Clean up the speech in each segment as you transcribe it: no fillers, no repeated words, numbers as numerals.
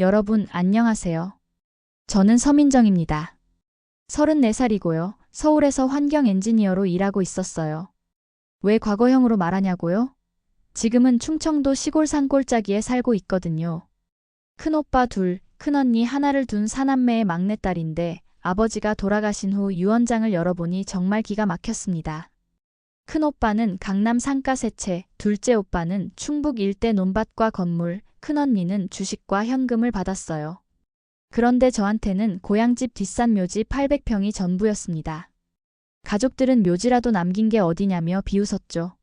여러분, 안녕하세요. 저는 서민정입니다. 34살이고요. 서울에서 환경 엔지니어로 일하고 있었어요. 왜 과거형으로 말하냐고요? 지금은 충청도 시골 산골짜기에 살고 있거든요. 큰오빠 둘, 큰언니 하나를 둔 사남매의 막내딸인데 아버지가 돌아가신 후 유언장을 열어보니 정말 기가 막혔습니다. 큰오빠는 강남 상가 세 채, 둘째 오빠는 충북 일대 논밭과 건물, 큰언니는 주식과 현금을 받았어요. 그런데 저한테는 고향집 뒷산 묘지 800평이 전부였습니다. 가족들은 묘지라도 남긴 게 어디냐며 비웃었죠.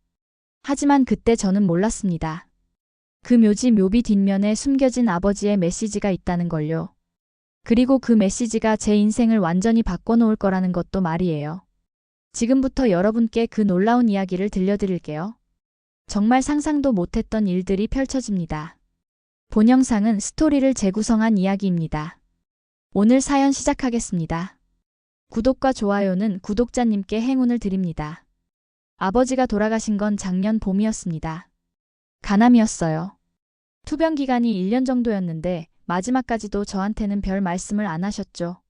하지만 그때 저는 몰랐습니다. 그 묘지 묘비 뒷면에 숨겨진 아버지의 메시지가 있다는 걸요. 그리고 그 메시지가 제 인생을 완전히 바꿔놓을 거라는 것도 말이에요. 지금부터 여러분께 그 놀라운 이야기를 들려드릴게요. 정말 상상도 못했던 일들이 펼쳐집니다. 본 영상은 스토리를 재구성한 이야기입니다. 오늘 사연 시작하겠습니다. 구독과 좋아요는 구독자님께 행운을 드립니다. 아버지가 돌아가신 건 작년 봄이었습니다. 간암이었어요. 투병 기간이 1년 정도였는데 마지막까지도 저한테는 별 말씀을 안 하셨죠.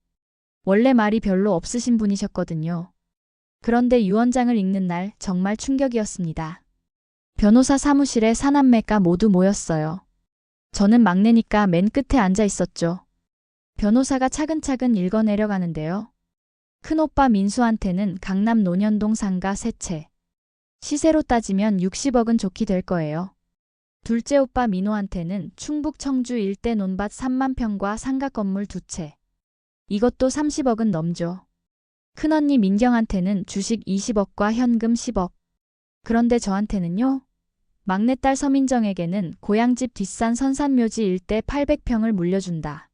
원래 말이 별로 없으신 분이셨거든요. 그런데 유언장을 읽는 날 정말 충격이었습니다. 변호사 사무실에 사남매가 모두 모였어요. 저는 막내니까 맨 끝에 앉아 있었죠. 변호사가 차근차근 읽어내려가는데요. 큰오빠 민수한테는 강남 논현동 상가 세 채. 시세로 따지면 60억은 좋게 될 거예요. 둘째 오빠 민호한테는 충북 청주 일대 논밭 3만 평과 상가 건물 두 채. 이것도 30억은 넘죠. 큰언니 민경한테는 주식 20억과 현금 10억. 그런데 저한테는요? 막내딸 서민정에게는 고향집 뒷산 선산묘지 일대 800평을 물려준다.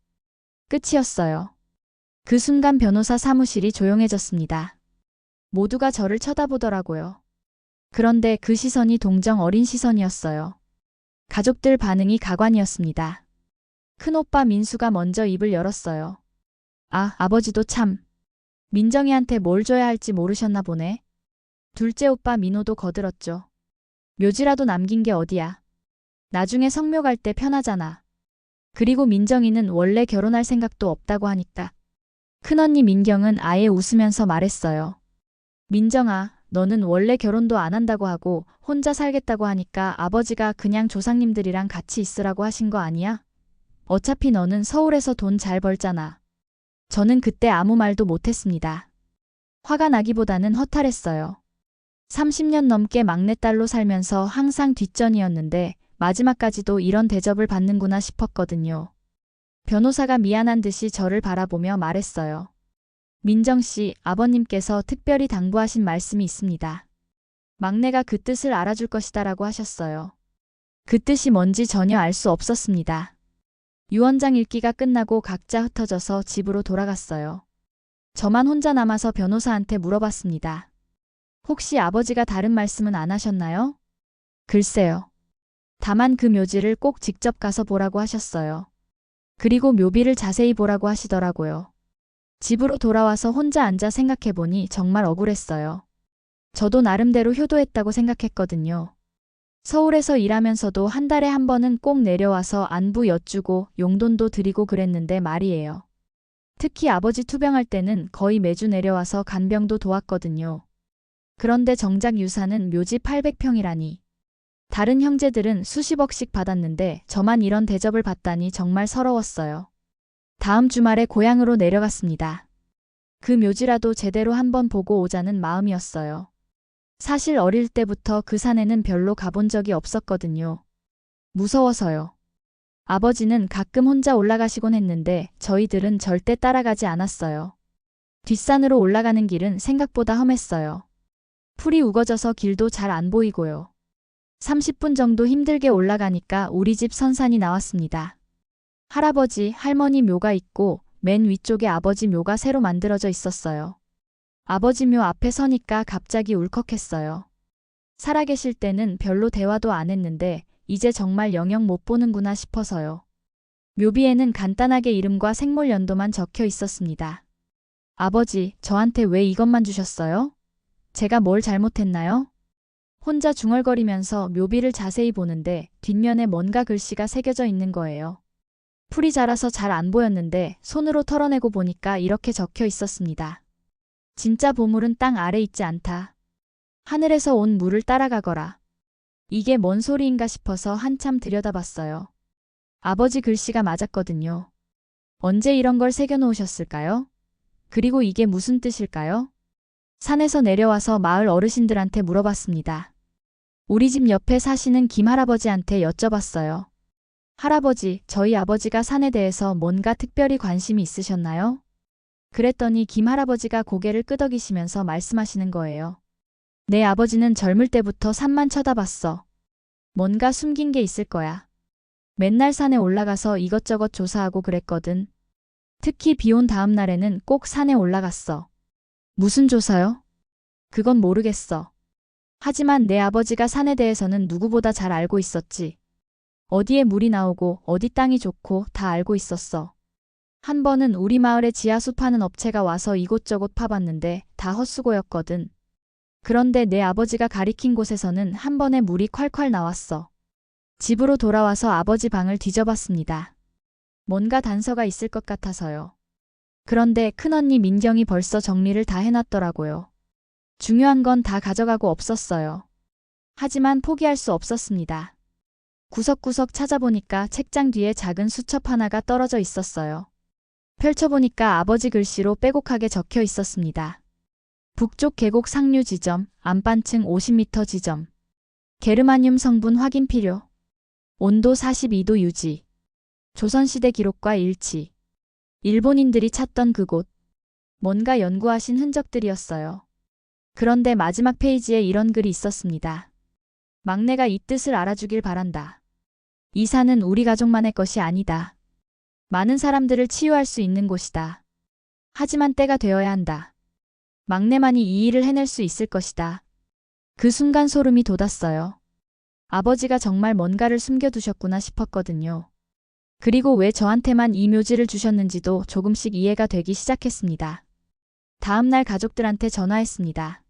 끝이었어요. 그 순간 변호사 사무실이 조용해졌습니다. 모두가 저를 쳐다보더라고요. 그런데 그 시선이 동정 어린 시선이었어요. 가족들 반응이 가관이었습니다. 큰오빠 민수가 먼저 입을 열었어요. 아, 아버지도 참. 민정이한테 뭘 줘야 할지 모르셨나 보네. 둘째 오빠 민호도 거들었죠. 묘지라도 남긴 게 어디야. 나중에 성묘 갈 때 편하잖아. 그리고 민정이는 원래 결혼할 생각도 없다고 하니까. 큰언니 민경은 아예 웃으면서 말했어요. 민정아, 너는 원래 결혼도 안 한다고 하고 혼자 살겠다고 하니까 아버지가 그냥 조상님들이랑 같이 있으라고 하신 거 아니야? 어차피 너는 서울에서 돈 잘 벌잖아. 저는 그때 아무 말도 못했습니다. 화가 나기보다는 허탈했어요. 30년 넘게 막내딸로 살면서 항상 뒷전이었는데 마지막까지도 이런 대접을 받는구나 싶었거든요. 변호사가 미안한 듯이 저를 바라보며 말했어요. 민정 씨, 아버님께서 특별히 당부하신 말씀이 있습니다. 막내가 그 뜻을 알아줄 것이다라고 하셨어요. 그 뜻이 뭔지 전혀 알 수 없었습니다. 유언장 읽기가 끝나고 각자 흩어져서 집으로 돌아갔어요. 저만 혼자 남아서 변호사한테 물어봤습니다. 혹시 아버지가 다른 말씀은 안 하셨나요? 글쎄요. 다만 그 묘지를 꼭 직접 가서 보라고 하셨어요. 그리고 묘비를 자세히 보라고 하시더라고요. 집으로 돌아와서 혼자 앉아 생각해보니 정말 억울했어요. 저도 나름대로 효도했다고 생각했거든요. 서울에서 일하면서도 한 달에 한 번은 꼭 내려와서 안부 여쭈고 용돈도 드리고 그랬는데 말이에요. 특히 아버지 투병할 때는 거의 매주 내려와서 간병도 도왔거든요. 그런데 정작 유산은 묘지 800평이라니. 다른 형제들은 수십억씩 받았는데 저만 이런 대접을 받다니 정말 서러웠어요. 다음 주말에 고향으로 내려갔습니다. 그 묘지라도 제대로 한번 보고 오자는 마음이었어요. 사실 어릴 때부터 그 산에는 별로 가본 적이 없었거든요. 무서워서요. 아버지는 가끔 혼자 올라가시곤 했는데 저희들은 절대 따라가지 않았어요. 뒷산으로 올라가는 길은 생각보다 험했어요. 풀이 우거져서 길도 잘 안 보이고요. 30분 정도 힘들게 올라가니까 우리 집 선산이 나왔습니다. 할아버지, 할머니 묘가 있고 맨 위쪽에 아버지 묘가 새로 만들어져 있었어요. 아버지 묘 앞에 서니까 갑자기 울컥했어요. 살아계실 때는 별로 대화도 안 했는데 이제 정말 영영 못 보는구나 싶어서요. 묘비에는 간단하게 이름과 생물 연도만 적혀 있었습니다. 아버지, 저한테 왜 이것만 주셨어요? 제가 뭘 잘못했나요? 혼자 중얼거리면서 묘비를 자세히 보는데 뒷면에 뭔가 글씨가 새겨져 있는 거예요. 풀이 자라서 잘 안 보였는데 손으로 털어내고 보니까 이렇게 적혀 있었습니다. 진짜 보물은 땅 아래 있지 않다. 하늘에서 온 물을 따라가거라. 이게 뭔 소리인가 싶어서 한참 들여다봤어요. 아버지 글씨가 맞았거든요. 언제 이런 걸 새겨놓으셨을까요? 그리고 이게 무슨 뜻일까요? 산에서 내려와서 마을 어르신들한테 물어봤습니다. 우리 집 옆에 사시는 김 할아버지한테 여쭤봤어요. 할아버지, 저희 아버지가 산에 대해서 뭔가 특별히 관심이 있으셨나요? 그랬더니 김 할아버지가 고개를 끄덕이시면서 말씀하시는 거예요. 내 아버지는 젊을 때부터 산만 쳐다봤어. 뭔가 숨긴 게 있을 거야. 맨날 산에 올라가서 이것저것 조사하고 그랬거든. 특히 비 온 다음 날에는 꼭 산에 올라갔어. 무슨 조사요? 그건 모르겠어. 하지만 내 아버지가 산에 대해서는 누구보다 잘 알고 있었지. 어디에 물이 나오고 어디 땅이 좋고 다 알고 있었어. 한 번은 우리 마을에 지하수 파는 업체가 와서 이곳저곳 파봤는데 다 헛수고였거든. 그런데 내 아버지가 가리킨 곳에서는 한 번에 물이 콸콸 나왔어. 집으로 돌아와서 아버지 방을 뒤져봤습니다. 뭔가 단서가 있을 것 같아서요. 그런데 큰언니 민경이 벌써 정리를 다 해놨더라고요. 중요한 건 다 가져가고 없었어요. 하지만 포기할 수 없었습니다. 구석구석 찾아보니까 책장 뒤에 작은 수첩 하나가 떨어져 있었어요. 펼쳐보니까 아버지 글씨로 빼곡하게 적혀 있었습니다. 북쪽 계곡 상류 지점, 안반층 50m 지점. 게르마늄 성분 확인 필요. 온도 42도 유지. 조선시대 기록과 일치. 일본인들이 찾던 그곳. 뭔가 연구하신 흔적들이었어요. 그런데 마지막 페이지에 이런 글이 있었습니다. 막내가 이 뜻을 알아주길 바란다. 이 산은 우리 가족만의 것이 아니다. 많은 사람들을 치유할 수 있는 곳이다. 하지만 때가 되어야 한다. 막내만이 이 일을 해낼 수 있을 것이다. 그 순간 소름이 돋았어요. 아버지가 정말 뭔가를 숨겨두셨구나 싶었거든요. 그리고 왜 저한테만 이 묘지를 주셨는지도 조금씩 이해가 되기 시작했습니다. 다음 날 가족들한테 전화했습니다.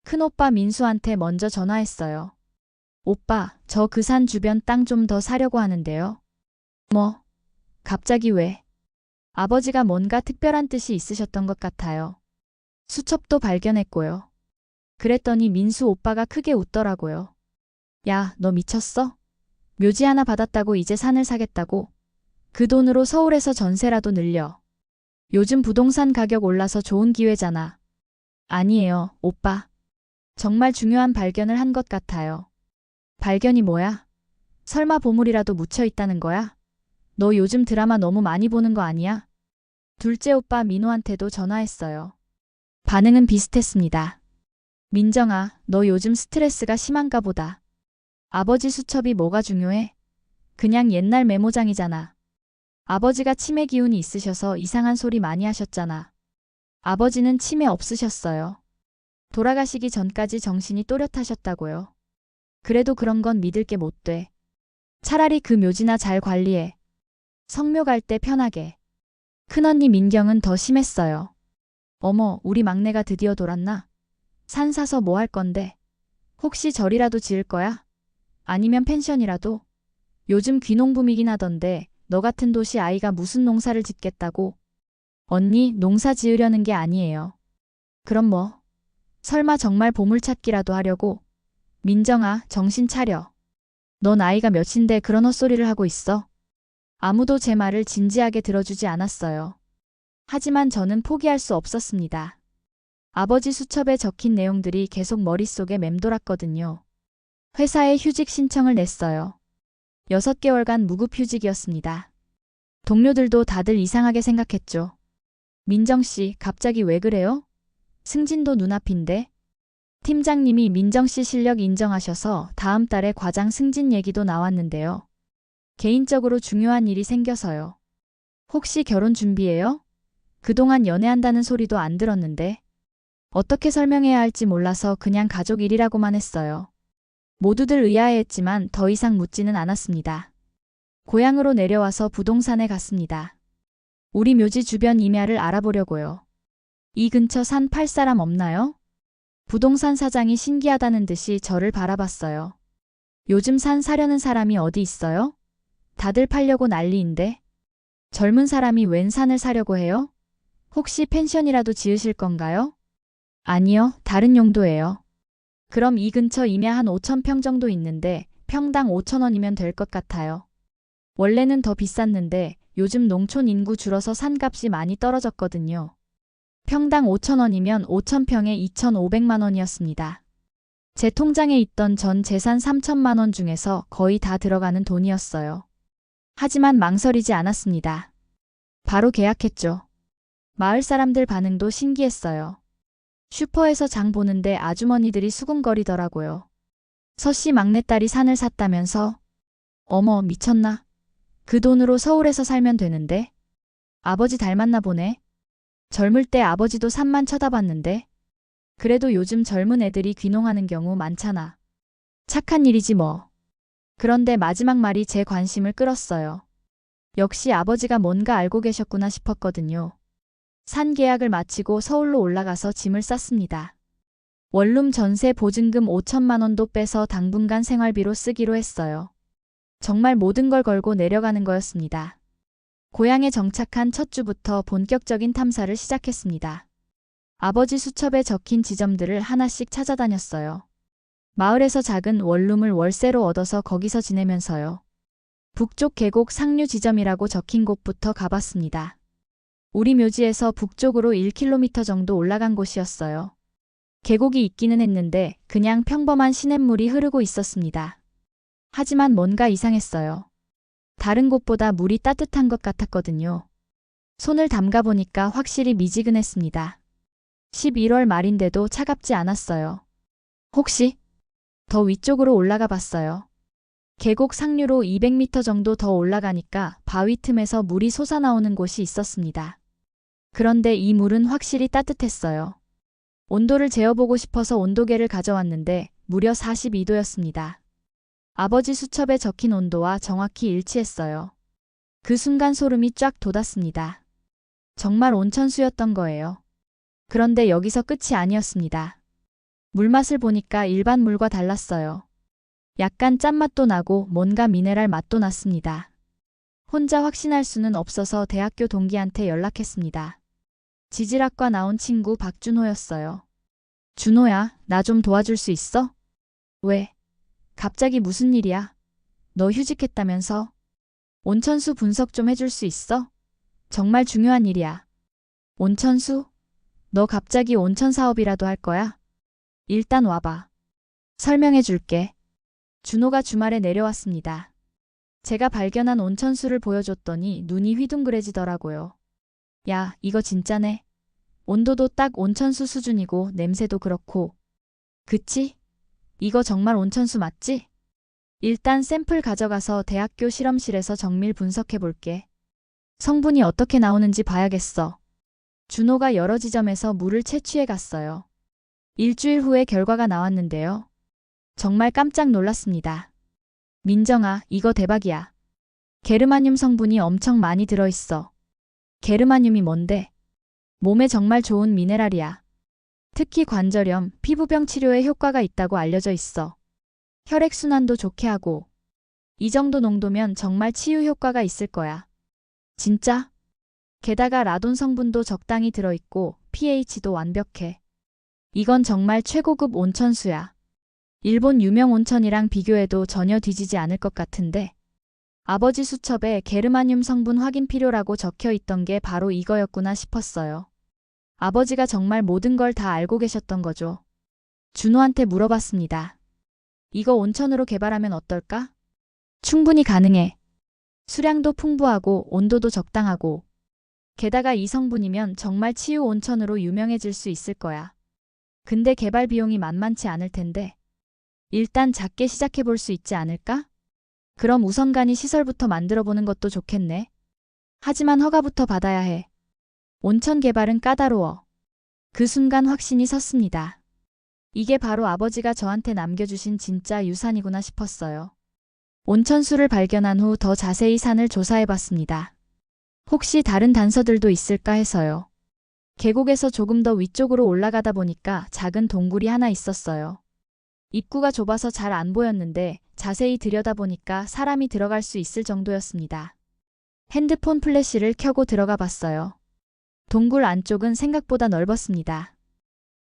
큰오빠 민수한테 먼저 전화했어요. 오빠, 저 그 산 주변 땅 좀 더 사려고 하는데요. 뭐? 갑자기 왜? 아버지가 뭔가 특별한 뜻이 있으셨던 것 같아요. 수첩도 발견했고요. 그랬더니 민수 오빠가 크게 웃더라고요. 야, 너 미쳤어? 묘지 하나 받았다고 이제 산을 사겠다고? 그 돈으로 서울에서 전세라도 늘려. 요즘 부동산 가격 올라서 좋은 기회잖아. 아니에요, 오빠. 정말 중요한 발견을 한 것 같아요. 발견이 뭐야? 설마 보물이라도 묻혀 있다는 거야? 너 요즘 드라마 너무 많이 보는 거 아니야? 둘째 오빠 민호한테도 전화했어요. 반응은 비슷했습니다. 민정아, 너 요즘 스트레스가 심한가 보다. 아버지 수첩이 뭐가 중요해? 그냥 옛날 메모장이잖아. 아버지가 치매 기운이 있으셔서 이상한 소리 많이 하셨잖아. 아버지는 치매 없으셨어요. 돌아가시기 전까지 정신이 또렷하셨다고요. 그래도 그런 건 믿을 게 못 돼. 차라리 그 묘지나 잘 관리해. 성묘 갈 때 편하게. 큰언니 민경은 더 심했어요. 어머, 우리 막내가 드디어 돌았나? 산 사서 뭐 할 건데? 혹시 절이라도 지을 거야? 아니면 펜션이라도? 요즘 귀농붐이긴 하던데 너 같은 도시 아이가 무슨 농사를 짓겠다고? 언니, 농사 지으려는 게 아니에요. 그럼 뭐? 설마 정말 보물찾기라도 하려고? 민정아, 정신 차려. 너 나이가 몇인데 그런 헛소리를 하고 있어? 아무도 제 말을 진지하게 들어주지 않았어요. 하지만 저는 포기할 수 없었습니다. 아버지 수첩에 적힌 내용들이 계속 머릿속에 맴돌았거든요. 회사에 휴직 신청을 냈어요. 6개월간 무급휴직이었습니다. 동료들도 다들 이상하게 생각했죠. 민정씨, 갑자기 왜 그래요? 승진도 눈앞인데? 팀장님이 민정씨 실력 인정하셔서 다음 달에 과장 승진 얘기도 나왔는데요. 개인적으로 중요한 일이 생겨서요. 혹시 결혼 준비해요? 그동안 연애한다는 소리도 안 들었는데. 어떻게 설명해야 할지 몰라서 그냥 가족 일이라고만 했어요. 모두들 의아해했지만 더 이상 묻지는 않았습니다. 고향으로 내려와서 부동산에 갔습니다. 우리 묘지 주변 임야를 알아보려고요. 이 근처 산 팔 사람 없나요? 부동산 사장이 신기하다는 듯이 저를 바라봤어요. 요즘 산 사려는 사람이 어디 있어요? 다들 팔려고 난리인데. 젊은 사람이 웬 산을 사려고 해요? 혹시 펜션이라도 지으실 건가요? 아니요, 다른 용도예요. 그럼 이 근처 임야 한 5천 평 정도 있는데 평당 5천 원이면 될 것 같아요. 원래는 더 비쌌는데 요즘 농촌 인구 줄어서 산값이 많이 떨어졌거든요. 평당 5천 원이면 5천 평에 2,500만 원이었습니다. 제 통장에 있던 전 재산 3천만 원 중에서 거의 다 들어가는 돈이었어요. 하지만 망설이지 않았습니다. 바로 계약했죠. 마을 사람들 반응도 신기했어요. 슈퍼에서 장 보는데 아주머니들이 수군거리더라고요. 서씨 막내딸이 산을 샀다면서? 어머, 미쳤나? 그 돈으로 서울에서 살면 되는데? 아버지 닮았나 보네. 젊을 때 아버지도 산만 쳐다봤는데? 그래도 요즘 젊은 애들이 귀농하는 경우 많잖아. 착한 일이지 뭐. 그런데 마지막 말이 제 관심을 끌었어요. 역시 아버지가 뭔가 알고 계셨구나 싶었거든요. 산 계약을 마치고 서울로 올라가서 짐을 쌌습니다. 원룸 전세 보증금 5천만 원도 빼서 당분간 생활비로 쓰기로 했어요. 정말 모든 걸 걸고 내려가는 거였습니다. 고향에 정착한 첫 주부터 본격적인 탐사를 시작했습니다. 아버지 수첩에 적힌 지점들을 하나씩 찾아다녔어요. 마을에서 작은 원룸을 월세로 얻어서 거기서 지내면서요. 북쪽 계곡 상류 지점이라고 적힌 곳부터 가봤습니다. 우리 묘지에서 북쪽으로 1km 정도 올라간 곳이었어요. 계곡이 있기는 했는데 그냥 평범한 시냇물이 흐르고 있었습니다. 하지만 뭔가 이상했어요. 다른 곳보다 물이 따뜻한 것 같았거든요. 손을 담가보니까 확실히 미지근했습니다. 11월 말인데도 차갑지 않았어요. 혹시 더 위쪽으로 올라가 봤어요. 계곡 상류로 200m 정도 더 올라가니까 바위 틈에서 물이 솟아나오는 곳이 있었습니다. 그런데 이 물은 확실히 따뜻했어요. 온도를 재어보고 싶어서 온도계를 가져왔는데 무려 42도였습니다. 아버지 수첩에 적힌 온도와 정확히 일치했어요. 그 순간 소름이 쫙 돋았습니다. 정말 온천수였던 거예요. 그런데 여기서 끝이 아니었습니다. 물맛을 보니까 일반 물과 달랐어요. 약간 짠맛도 나고 뭔가 미네랄 맛도 났습니다. 혼자 확신할 수는 없어서 대학교 동기한테 연락했습니다. 지질학과 나온 친구 박준호였어요. 준호야, 나 좀 도와줄 수 있어? 왜? 갑자기 무슨 일이야? 너 휴직했다면서? 온천수 분석 좀 해줄 수 있어? 정말 중요한 일이야. 온천수? 너 갑자기 온천 사업이라도 할 거야? 일단 와봐. 설명해 줄게. 준호가 주말에 내려왔습니다. 제가 발견한 온천수를 보여줬더니 눈이 휘둥그레지더라고요. 야, 이거 진짜네. 온도도 딱 온천수 수준이고 냄새도 그렇고. 그치? 이거 정말 온천수 맞지? 일단 샘플 가져가서 대학교 실험실에서 정밀 분석해 볼게. 성분이 어떻게 나오는지 봐야겠어. 준호가 여러 지점에서 물을 채취해 갔어요. 일주일 후에 결과가 나왔는데요. 정말 깜짝 놀랐습니다. 민정아, 이거 대박이야. 게르마늄 성분이 엄청 많이 들어있어. 게르마늄이 뭔데? 몸에 정말 좋은 미네랄이야. 특히 관절염, 피부병 치료에 효과가 있다고 알려져 있어. 혈액순환도 좋게 하고. 이 정도 농도면 정말 치유 효과가 있을 거야. 진짜? 게다가 라돈 성분도 적당히 들어있고 pH도 완벽해. 이건 정말 최고급 온천수야. 일본 유명 온천이랑 비교해도 전혀 뒤지지 않을 것 같은데. 아버지 수첩에 게르마늄 성분 확인 필요라고 적혀 있던 게 바로 이거였구나 싶었어요. 아버지가 정말 모든 걸 다 알고 계셨던 거죠. 준호한테 물어봤습니다. 이거 온천으로 개발하면 어떨까? 충분히 가능해. 수량도 풍부하고 온도도 적당하고. 게다가 이 성분이면 정말 치유 온천으로 유명해질 수 있을 거야. 근데 개발 비용이 만만치 않을 텐데. 일단 작게 시작해 볼 수 있지 않을까? 그럼 우선 간이 시설부터 만들어 보는 것도 좋겠네. 하지만 허가부터 받아야 해. 온천 개발은 까다로워. 그 순간 확신이 섰습니다. 이게 바로 아버지가 저한테 남겨주신 진짜 유산이구나 싶었어요. 온천수를 발견한 후 더 자세히 산을 조사해 봤습니다. 혹시 다른 단서들도 있을까 해서요. 계곡에서 조금 더 위쪽으로 올라가다 보니까 작은 동굴이 하나 있었어요. 입구가 좁아서 잘 안 보였는데 자세히 들여다보니까 사람이 들어갈 수 있을 정도였습니다. 핸드폰 플래시를 켜고 들어가 봤어요. 동굴 안쪽은 생각보다 넓었습니다.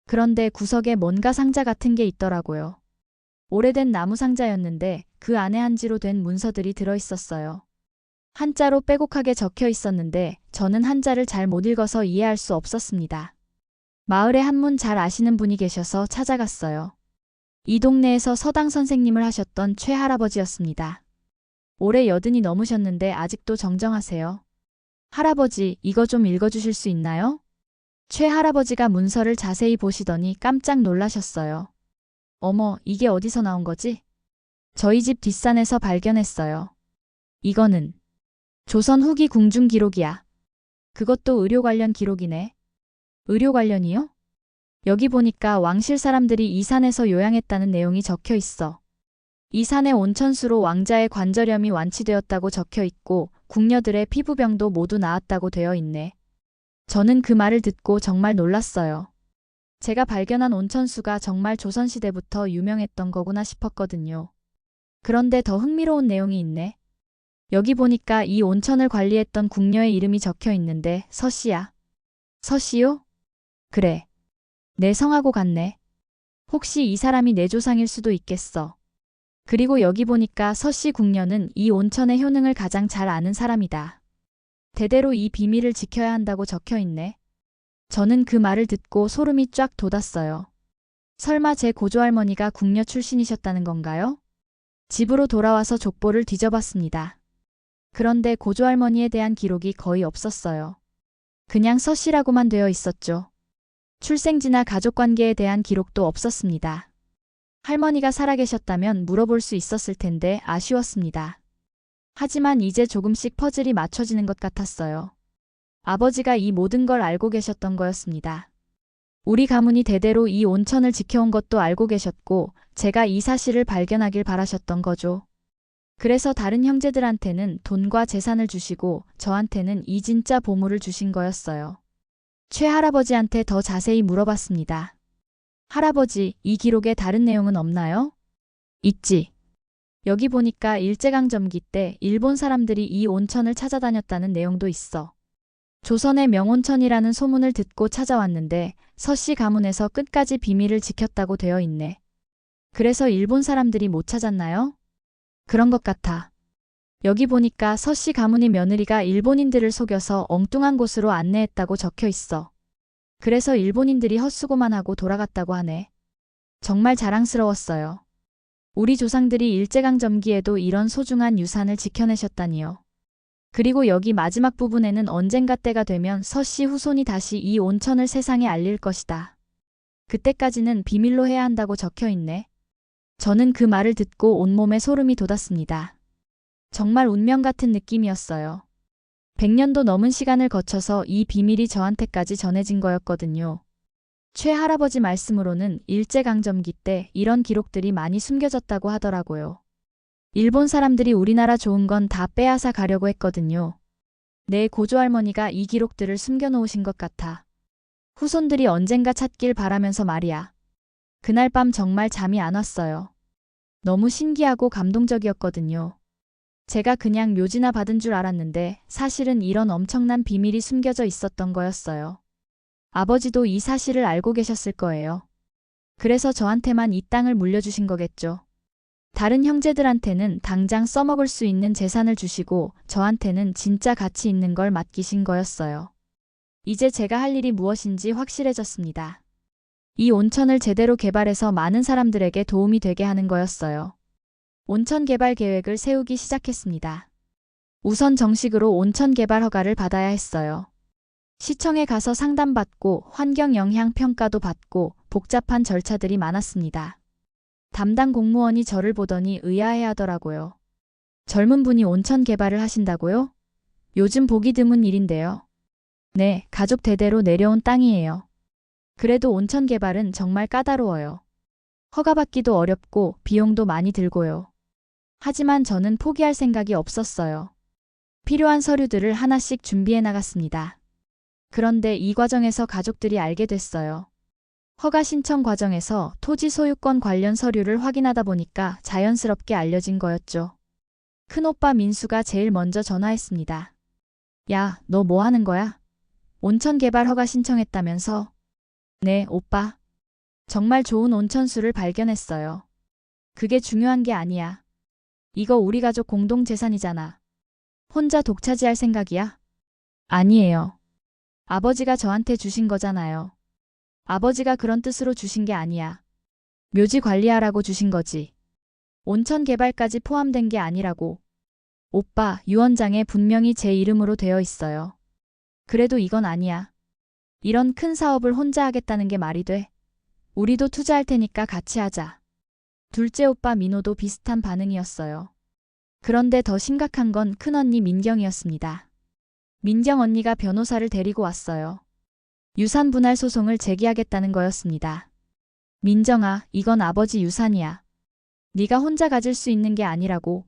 그런데 구석에 뭔가 상자 같은 게 있더라고요. 오래된 나무 상자였는데 그 안에 한지로 된 문서들이 들어 있었어요. 한자로 빼곡하게 적혀 있었는데 저는 한자를 잘 못 읽어서 이해할 수 없었습니다. 마을에 한문 잘 아시는 분이 계셔서 찾아갔어요. 이 동네에서 서당 선생님을 하셨던 최 할아버지였습니다. 올해 80이 넘으셨는데 아직도 정정하세요. 할아버지, 이거 좀 읽어주실 수 있나요? 최 할아버지가 문서를 자세히 보시더니 깜짝 놀라셨어요. 어머, 이게 어디서 나온 거지? 저희 집 뒷산에서 발견했어요. 이거는 조선 후기 궁중 기록이야. 그것도 의료 관련 기록이네. 의료 관련이요? 여기 보니까 왕실 사람들이 이 산에서 요양했다는 내용이 적혀 있어. 이 산의 온천수로 왕자의 관절염이 완치되었다고 적혀 있고 궁녀들의 피부병도 모두 나았다고 되어 있네. 저는 그 말을 듣고 정말 놀랐어요. 제가 발견한 온천수가 정말 조선시대부터 유명했던 거구나 싶었거든요. 그런데 더 흥미로운 내용이 있네. 여기 보니까 이 온천을 관리했던 궁녀의 이름이 적혀 있는데 서씨야. 서씨요? 그래. 내 성하고 같네. 혹시 이 사람이 내 조상일 수도 있겠어. 그리고 여기 보니까 서씨 궁녀는 이 온천의 효능을 가장 잘 아는 사람이다. 대대로 이 비밀을 지켜야 한다고 적혀 있네. 저는 그 말을 듣고 소름이 쫙 돋았어요. 설마 제 고조할머니가 궁녀 출신이셨다는 건가요? 집으로 돌아와서 족보를 뒤져봤습니다. 그런데 고조할머니에 대한 기록이 거의 없었어요. 그냥 서씨라고만 되어 있었죠. 출생지나 가족관계에 대한 기록도 없었습니다. 할머니가 살아계셨다면 물어볼 수 있었을 텐데 아쉬웠습니다. 하지만 이제 조금씩 퍼즐이 맞춰지는 것 같았어요. 아버지가 이 모든 걸 알고 계셨던 거였습니다. 우리 가문이 대대로 이 온천을 지켜온 것도 알고 계셨고 제가 이 사실을 발견하길 바라셨던 거죠. 그래서 다른 형제들한테는 돈과 재산을 주시고 저한테는 이 진짜 보물을 주신 거였어요. 최 할아버지한테 더 자세히 물어봤습니다. 할아버지, 이 기록에 다른 내용은 없나요? 있지. 여기 보니까 일제강점기 때 일본 사람들이 이 온천을 찾아다녔다는 내용도 있어. 조선의 명온천이라는 소문을 듣고 찾아왔는데 서씨 가문에서 끝까지 비밀을 지켰다고 되어 있네. 그래서 일본 사람들이 못 찾았나요? 그런 것 같아. 여기 보니까 서씨 가문이 며느리가 일본인들을 속여서 엉뚱한 곳으로 안내했다고 적혀 있어. 그래서 일본인들이 헛수고만 하고 돌아갔다고 하네. 정말 자랑스러웠어요. 우리 조상들이 일제강점기에도 이런 소중한 유산을 지켜내셨다니요. 그리고 여기 마지막 부분에는 언젠가 때가 되면 서씨 후손이 다시 이 온천을 세상에 알릴 것이다. 그때까지는 비밀로 해야 한다고 적혀 있네. 저는 그 말을 듣고 온몸에 소름이 돋았습니다. 정말 운명 같은 느낌이었어요. 100년도 넘은 시간을 거쳐서 이 비밀이 저한테까지 전해진 거였거든요. 최 할아버지 말씀으로는 일제강점기 때 이런 기록들이 많이 숨겨졌다고 하더라고요. 일본 사람들이 우리나라 좋은 건 다 빼앗아 가려고 했거든요. 내 고조할머니가 이 기록들을 숨겨놓으신 것 같아. 후손들이 언젠가 찾길 바라면서 말이야. 그날 밤 정말 잠이 안 왔어요. 너무 신기하고 감동적이었거든요. 제가 그냥 묘지나 받은 줄 알았는데 사실은 이런 엄청난 비밀이 숨겨져 있었던 거였어요. 아버지도 이 사실을 알고 계셨을 거예요. 그래서 저한테만 이 땅을 물려주신 거겠죠. 다른 형제들한테는 당장 써먹을 수 있는 재산을 주시고 저한테는 진짜 가치 있는 걸 맡기신 거였어요. 이제 제가 할 일이 무엇인지 확실해졌습니다. 이 온천을 제대로 개발해서 많은 사람들에게 도움이 되게 하는 거였어요. 온천 개발 계획을 세우기 시작했습니다. 우선 정식으로 온천 개발 허가를 받아야 했어요. 시청에 가서 상담받고 환경 영향 평가도 받고 복잡한 절차들이 많았습니다. 담당 공무원이 저를 보더니 의아해하더라고요. 젊은 분이 온천 개발을 하신다고요? 요즘 보기 드문 일인데요. 네, 가족 대대로 내려온 땅이에요. 그래도 온천 개발은 정말 까다로워요. 허가받기도 어렵고 비용도 많이 들고요. 하지만 저는 포기할 생각이 없었어요. 필요한 서류들을 하나씩 준비해 나갔습니다. 그런데 이 과정에서 가족들이 알게 됐어요. 허가 신청 과정에서 토지 소유권 관련 서류를 확인하다 보니까 자연스럽게 알려진 거였죠. 큰오빠 민수가 제일 먼저 전화했습니다. 야, 너 뭐 하는 거야? 온천 개발 허가 신청했다면서? 네, 오빠. 정말 좋은 온천수를 발견했어요. 그게 중요한 게 아니야. 이거 우리 가족 공동 재산이잖아. 혼자 독차지할 생각이야? 아니에요. 아버지가 저한테 주신 거잖아요. 아버지가 그런 뜻으로 주신 게 아니야. 묘지 관리하라고 주신 거지. 온천 개발까지 포함된 게 아니라고. 오빠, 유언장에 분명히 제 이름으로 되어 있어요. 그래도 이건 아니야. 이런 큰 사업을 혼자 하겠다는 게 말이 돼? 우리도 투자할 테니까 같이 하자. 둘째 오빠 민호도 비슷한 반응이었어요. 그런데 더 심각한 건 큰언니 민경이었습니다. 민경 언니가 변호사를 데리고 왔어요. 유산 분할 소송을 제기하겠다는 거였습니다. 민정아, 이건 아버지 유산이야. 네가 혼자 가질 수 있는 게 아니라고.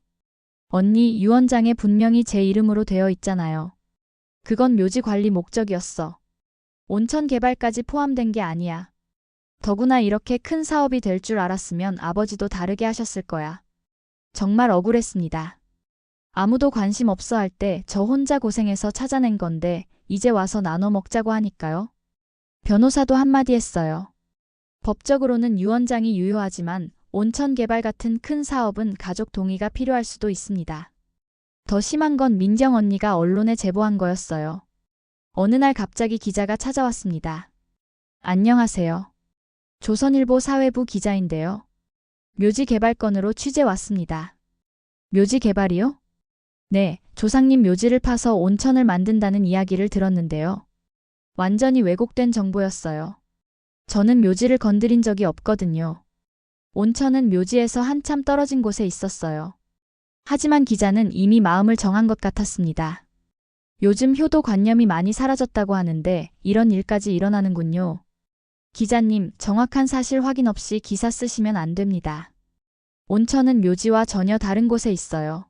언니, 유언장에 분명히 제 이름으로 되어 있잖아요. 그건 묘지 관리 목적이었어. 온천 개발까지 포함된 게 아니야. 더구나 이렇게 큰 사업이 될 줄 알았으면 아버지도 다르게 하셨을 거야. 정말 억울했습니다. 아무도 관심 없어 할 때 저 혼자 고생해서 찾아낸 건데 이제 와서 나눠 먹자고 하니까요. 변호사도 한마디 했어요. 법적으로는 유언장이 유효하지만 온천 개발 같은 큰 사업은 가족 동의가 필요할 수도 있습니다. 더 심한 건 민경 언니가 언론에 제보한 거였어요. 어느 날 갑자기 기자가 찾아왔습니다. 안녕하세요. 조선일보 사회부 기자인데요. 묘지 개발 건으로 취재 왔습니다. 묘지 개발이요? 네, 조상님 묘지를 파서 온천을 만든다는 이야기를 들었는데요. 완전히 왜곡된 정보였어요. 저는 묘지를 건드린 적이 없거든요. 온천은 묘지에서 한참 떨어진 곳에 있었어요. 하지만 기자는 이미 마음을 정한 것 같았습니다. 요즘 효도관념이 많이 사라졌다고 하는데 이런 일까지 일어나는군요. 기자님, 정확한 사실 확인 없이 기사 쓰시면 안 됩니다. 온천은 묘지와 전혀 다른 곳에 있어요.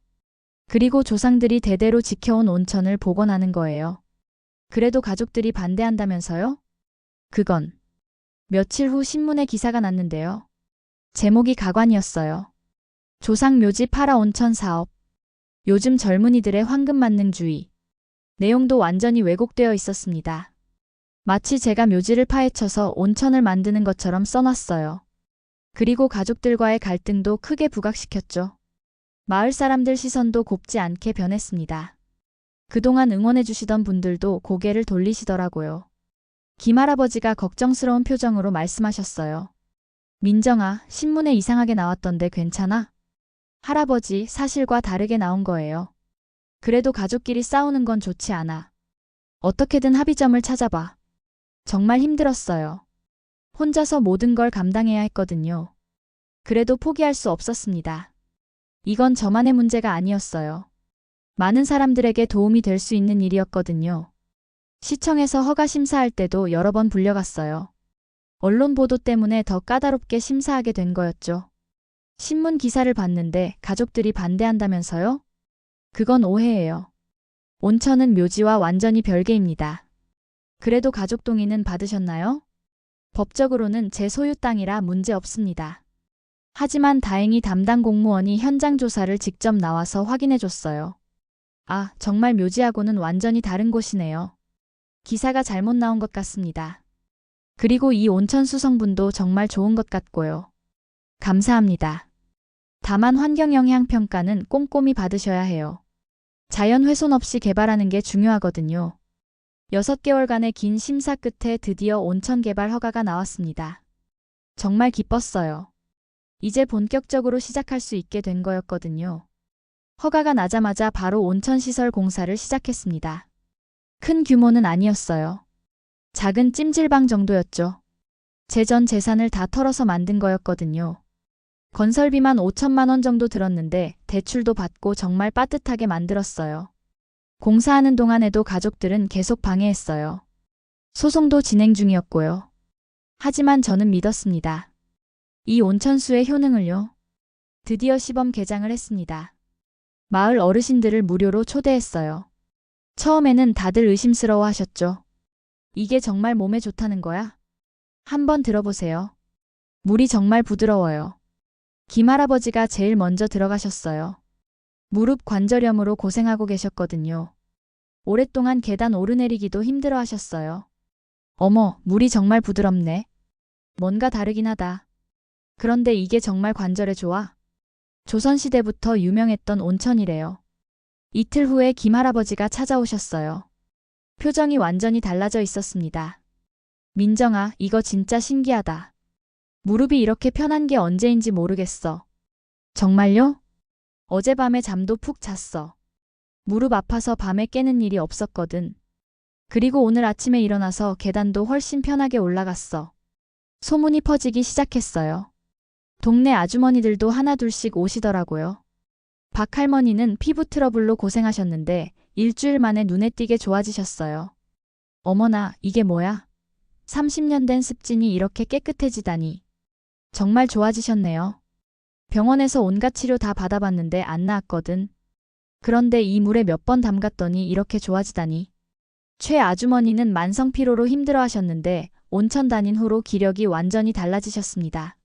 그리고 조상들이 대대로 지켜온 온천을 복원하는 거예요. 그래도 가족들이 반대한다면서요? 그건 며칠 후 신문에 기사가 났는데요. 제목이 가관이었어요. 조상 묘지 팔아 온천 사업. 요즘 젊은이들의 황금 만능주의. 내용도 완전히 왜곡되어 있었습니다. 마치 제가 묘지를 파헤쳐서 온천을 만드는 것처럼 써놨어요. 그리고 가족들과의 갈등도 크게 부각시켰죠. 마을 사람들 시선도 곱지 않게 변했습니다. 그동안 응원해주시던 분들도 고개를 돌리시더라고요. 김할아버지가 걱정스러운 표정으로 말씀하셨어요. 민정아, 신문에 이상하게 나왔던데 괜찮아? 할아버지, 사실과 다르게 나온 거예요. 그래도 가족끼리 싸우는 건 좋지 않아. 어떻게든 합의점을 찾아봐. 정말 힘들었어요. 혼자서 모든 걸 감당해야 했거든요. 그래도 포기할 수 없었습니다. 이건 저만의 문제가 아니었어요. 많은 사람들에게 도움이 될 수 있는 일이었거든요. 시청에서 허가 심사할 때도 여러 번 불려갔어요. 언론 보도 때문에 더 까다롭게 심사하게 된 거였죠. 신문 기사를 봤는데 가족들이 반대한다면서요? 그건 오해예요. 온천은 묘지와 완전히 별개입니다. 그래도 가족 동의는 받으셨나요? 법적으로는 제 소유 땅이라 문제 없습니다. 하지만 다행히 담당 공무원이 현장 조사를 직접 나와서 확인해 줬어요. 아, 정말 묘지하고는 완전히 다른 곳이네요. 기사가 잘못 나온 것 같습니다. 그리고 이 온천수 성분도 정말 좋은 것 같고요. 감사합니다. 다만 환경영향평가는 꼼꼼히 받으셔야 해요. 자연 훼손 없이 개발하는 게 중요하거든요. 6개월간의 긴 심사 끝에 드디어 온천 개발 허가가 나왔습니다. 정말 기뻤어요. 이제 본격적으로 시작할 수 있게 된 거였거든요. 허가가 나자마자 바로 온천시설 공사를 시작했습니다. 큰 규모는 아니었어요. 작은 찜질방 정도였죠. 제 전 재산을 다 털어서 만든 거였거든요. 건설비만 5천만 원 정도 들었는데 대출도 받고 정말 빠듯하게 만들었어요. 공사하는 동안에도 가족들은 계속 방해했어요. 소송도 진행 중이었고요. 하지만 저는 믿었습니다. 이 온천수의 효능을요. 드디어 시범 개장을 했습니다. 마을 어르신들을 무료로 초대했어요. 처음에는 다들 의심스러워 하셨죠. 이게 정말 몸에 좋다는 거야? 한번 들어보세요. 물이 정말 부드러워요. 김할아버지가 제일 먼저 들어가셨어요. 무릎 관절염으로 고생하고 계셨거든요. 오랫동안 계단 오르내리기도 힘들어 하셨어요. 어머, 물이 정말 부드럽네. 뭔가 다르긴 하다. 그런데 이게 정말 관절에 좋아? 조선시대부터 유명했던 온천이래요. 이틀 후에 김할아버지가 찾아오셨어요. 표정이 완전히 달라져 있었습니다. 민정아, 이거 진짜 신기하다. 무릎이 이렇게 편한 게 언제인지 모르겠어. 정말요? 어젯밤에 잠도 푹 잤어. 무릎 아파서 밤에 깨는 일이 없었거든. 그리고 오늘 아침에 일어나서 계단도 훨씬 편하게 올라갔어. 소문이 퍼지기 시작했어요. 동네 아주머니들도 하나둘씩 오시더라고요. 박 할머니는 피부 트러블로 고생하셨는데 일주일 만에 눈에 띄게 좋아지셨어요. 어머나, 이게 뭐야? 30년 된 습진이 이렇게 깨끗해지다니. 정말 좋아지셨네요. 병원에서 온갖 치료 다 받아봤는데 안 나았거든. 그런데 이 물에 몇 번 담갔더니 이렇게 좋아지다니. 최 아주머니는 만성 피로로 힘들어 하셨는데 온천 다닌 후로 기력이 완전히 달라지셨습니다.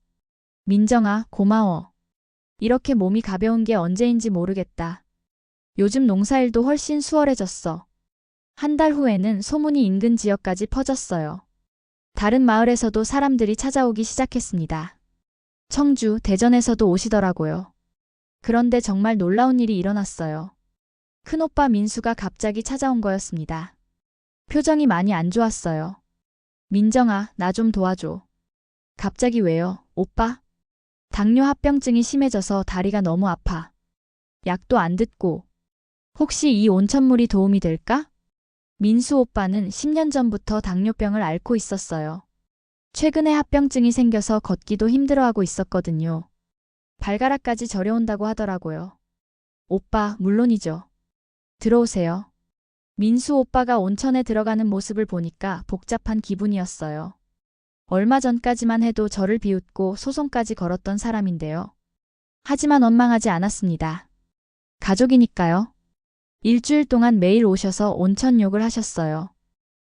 민정아, 고마워. 이렇게 몸이 가벼운 게 언제인지 모르겠다. 요즘 농사일도 훨씬 수월해졌어. 한 달 후에는 소문이 인근 지역까지 퍼졌어요. 다른 마을에서도 사람들이 찾아오기 시작했습니다. 청주, 대전에서도 오시더라고요. 그런데 정말 놀라운 일이 일어났어요. 큰오빠 민수가 갑자기 찾아온 거였습니다. 표정이 많이 안 좋았어요. 민정아, 나 좀 도와줘. 갑자기 왜요, 오빠? 당뇨 합병증이 심해져서 다리가 너무 아파. 약도 안 듣고. 혹시 이 온천물이 도움이 될까? 민수 오빠는 10년 전부터 당뇨병을 앓고 있었어요. 최근에 합병증이 생겨서 걷기도 힘들어하고 있었거든요. 발가락까지 저려온다고 하더라고요. 오빠, 물론이죠. 들어오세요. 민수 오빠가 온천에 들어가는 모습을 보니까 복잡한 기분이었어요. 얼마 전까지만 해도 저를 비웃고 소송까지 걸었던 사람인데요. 하지만 원망하지 않았습니다. 가족이니까요. 일주일 동안 매일 오셔서 온천 욕을 하셨어요.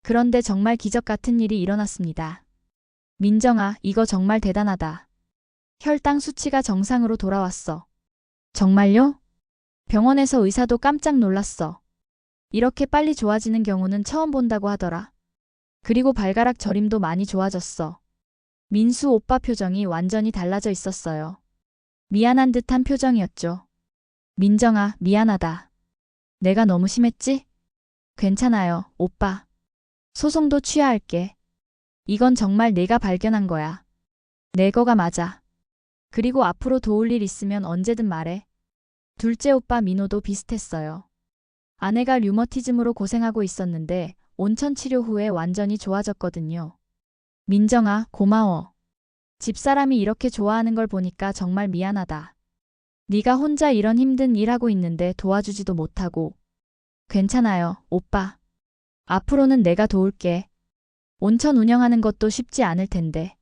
그런데 정말 기적 같은 일이 일어났습니다. 민정아, 이거 정말 대단하다. 혈당 수치가 정상으로 돌아왔어. 정말요? 병원에서 의사도 깜짝 놀랐어. 이렇게 빨리 좋아지는 경우는 처음 본다고 하더라. 그리고 발가락 저림도 많이 좋아졌어. 민수 오빠 표정이 완전히 달라져 있었어요. 미안한 듯한 표정이었죠. 민정아, 미안하다. 내가 너무 심했지? 괜찮아요, 오빠. 소송도 취하할게. 이건 정말 내가 발견한 거야. 내 거가 맞아. 그리고 앞으로 도울 일 있으면 언제든 말해. 둘째 오빠 민호도 비슷했어요. 아내가 류머티즘으로 고생하고 있었는데 온천 치료 후에 완전히 좋아졌거든요. 민정아, 고마워. 집사람이 이렇게 좋아하는 걸 보니까 정말 미안하다. 네가 혼자 이런 힘든 일 하고 있는데 도와주지도 못하고. 괜찮아요, 오빠. 앞으로는 내가 도울게. 온천 운영하는 것도 쉽지 않을 텐데.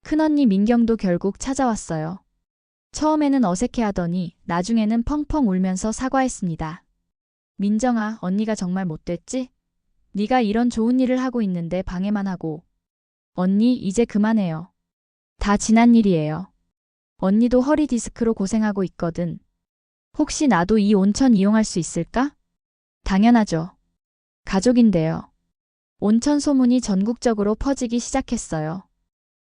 큰언니 민경도 결국 찾아왔어요. 처음에는 어색해하더니 나중에는 펑펑 울면서 사과했습니다. 민정아, 언니가 정말 못됐지? 네가 이런 좋은 일을 하고 있는데 방해만 하고. 언니, 이제 그만해요. 다 지난 일이에요. 언니도 허리 디스크로 고생하고 있거든. 혹시 나도 이 온천 이용할 수 있을까? 당연하죠. 가족인데요. 온천 소문이 전국적으로 퍼지기 시작했어요.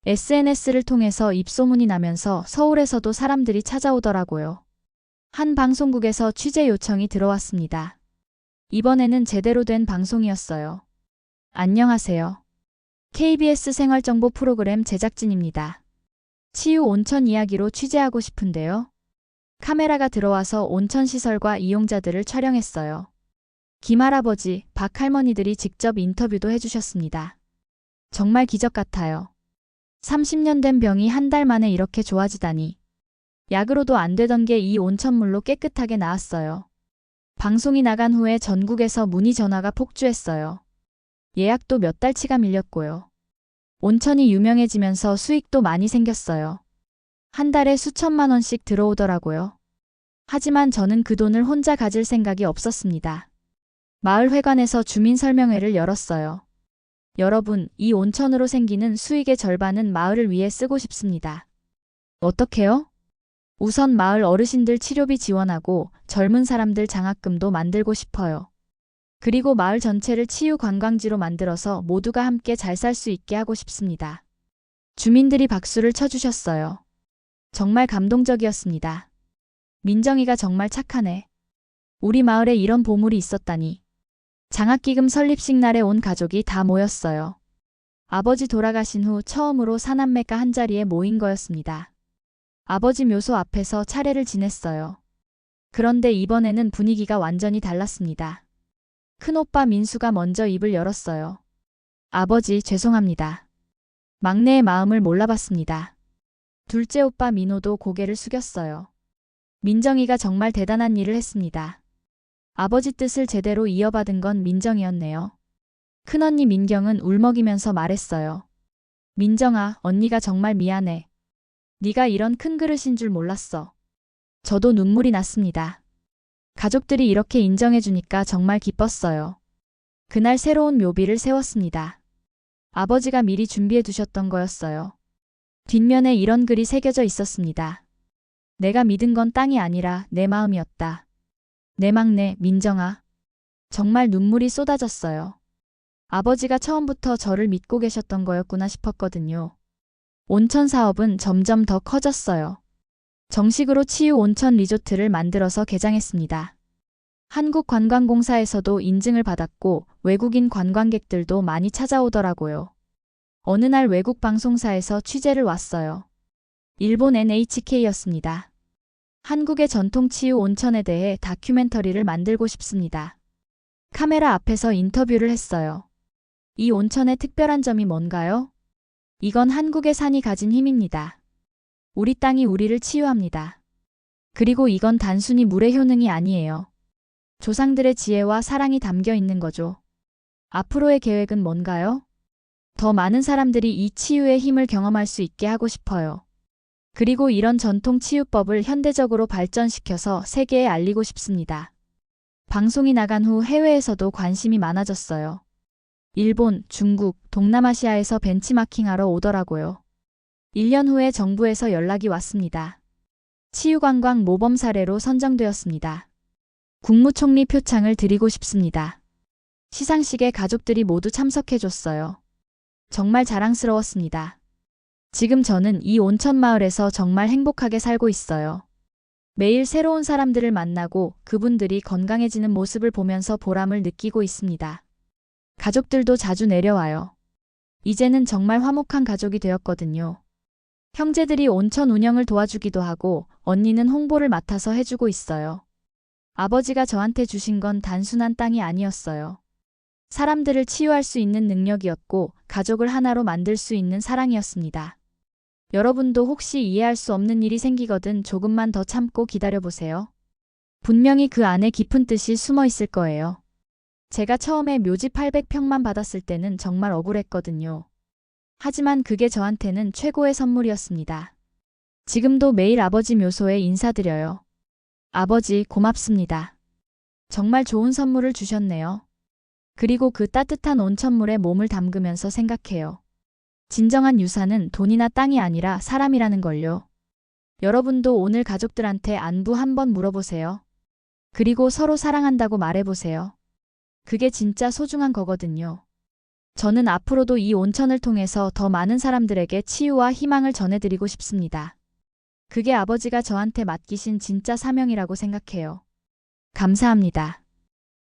SNS를 통해서 입소문이 나면서 서울에서도 사람들이 찾아오더라고요. 한 방송국에서 취재 요청이 들어왔습니다. 이번에는 제대로 된 방송이었어요. 안녕하세요. KBS 생활정보 프로그램 제작진입니다. 치유 온천 이야기로 취재하고 싶은데요. 카메라가 들어와서 온천 시설과 이용자들을 촬영했어요. 김할아버지, 박 할머니들이 직접 인터뷰도 해주셨습니다. 정말 기적 같아요. 30년 된 병이 한 달 만에 이렇게 좋아지다니. 약으로도 안 되던 게 이 온천물로 깨끗하게 나았어요. 방송이 나간 후에 전국에서 문의 전화가 폭주했어요. 예약도 몇 달치가 밀렸고요. 온천이 유명해지면서 수익도 많이 생겼어요. 한 달에 수천만 원씩 들어오더라고요. 하지만 저는 그 돈을 혼자 가질 생각이 없었습니다. 마을회관에서 주민설명회를 열었어요. 여러분, 이 온천으로 생기는 수익의 절반은 마을을 위해 쓰고 싶습니다. 어떻게요? 우선 마을 어르신들 치료비 지원하고 젊은 사람들 장학금도 만들고 싶어요. 그리고 마을 전체를 치유 관광지로 만들어서 모두가 함께 잘 살 수 있게 하고 싶습니다. 주민들이 박수를 쳐주셨어요. 정말 감동적이었습니다. 민정이가 정말 착하네. 우리 마을에 이런 보물이 있었다니. 장학기금 설립식 날에 온 가족이 다 모였어요. 아버지 돌아가신 후 처음으로 사남매가 한자리에 모인 거였습니다. 아버지 묘소 앞에서 차례를 지냈어요. 그런데 이번에는 분위기가 완전히 달랐습니다. 큰오빠 민수가 먼저 입을 열었어요. 아버지, 죄송합니다. 막내의 마음을 몰라봤습니다. 둘째 오빠 민호도 고개를 숙였어요. 민정이가 정말 대단한 일을 했습니다. 아버지 뜻을 제대로 이어받은 건 민정이었네요. 큰언니 민경은 울먹이면서 말했어요. 민정아, 언니가 정말 미안해. 네가 이런 큰 그릇인 줄 몰랐어. 저도 눈물이 났습니다. 가족들이 이렇게 인정해주니까 정말 기뻤어요. 그날 새로운 묘비를 세웠습니다. 아버지가 미리 준비해 두셨던 거였어요. 뒷면에 이런 글이 새겨져 있었습니다. 내가 믿은 건 땅이 아니라 내 마음이었다. 내 막내 민정아. 정말 눈물이 쏟아졌어요. 아버지가 처음부터 저를 믿고 계셨던 거였구나 싶었거든요. 온천 사업은 점점 더 커졌어요. 정식으로 치유 온천 리조트를 만들어서 개장했습니다. 한국관광공사에서도 인증을 받았고 외국인 관광객들도 많이 찾아오더라고요. 어느 날 외국 방송사에서 취재를 왔어요. 일본 NHK였습니다. 한국의 전통 치유 온천에 대해 다큐멘터리를 만들고 싶습니다. 카메라 앞에서 인터뷰를 했어요. 이 온천의 특별한 점이 뭔가요? 이건 한국의 산이 가진 힘입니다. 우리 땅이 우리를 치유합니다. 그리고 이건 단순히 물의 효능이 아니에요. 조상들의 지혜와 사랑이 담겨 있는 거죠. 앞으로의 계획은 뭔가요? 더 많은 사람들이 이 치유의 힘을 경험할 수 있게 하고 싶어요. 그리고 이런 전통 치유법을 현대적으로 발전시켜서 세계에 알리고 싶습니다. 방송이 나간 후 해외에서도 관심이 많아졌어요. 일본, 중국, 동남아시아에서 벤치마킹하러 오더라고요. 1년 후에 정부에서 연락이 왔습니다. 치유관광 모범 사례로 선정되었습니다. 국무총리 표창을 드리고 싶습니다. 시상식에 가족들이 모두 참석해줬어요. 정말 자랑스러웠습니다. 지금 저는 이 온천 마을에서 정말 행복하게 살고 있어요. 매일 새로운 사람들을 만나고 그분들이 건강해지는 모습을 보면서 보람을 느끼고 있습니다. 가족들도 자주 내려와요. 이제는 정말 화목한 가족이 되었거든요. 형제들이 온천 운영을 도와주기도 하고 언니는 홍보를 맡아서 해주고 있어요. 아버지가 저한테 주신 건 단순한 땅이 아니었어요. 사람들을 치유할 수 있는 능력이었고 가족을 하나로 만들 수 있는 사랑이었습니다. 여러분도 혹시 이해할 수 없는 일이 생기거든 조금만 더 참고 기다려보세요. 분명히 그 안에 깊은 뜻이 숨어 있을 거예요. 제가 처음에 묘지 800평만 받았을 때는 정말 억울했거든요. 하지만 그게 저한테는 최고의 선물이었습니다. 지금도 매일 아버지 묘소에 인사드려요. 아버지, 고맙습니다. 정말 좋은 선물을 주셨네요. 그리고 그 따뜻한 온천물에 몸을 담그면서 생각해요. 진정한 유산은 돈이나 땅이 아니라 사람이라는 걸요. 여러분도 오늘 가족들한테 안부 한번 물어보세요. 그리고 서로 사랑한다고 말해보세요. 그게 진짜 소중한 거거든요. 저는 앞으로도 이 온천을 통해서 더 많은 사람들에게 치유와 희망을 전해드리고 싶습니다. 그게 아버지가 저한테 맡기신 진짜 사명이라고 생각해요. 감사합니다.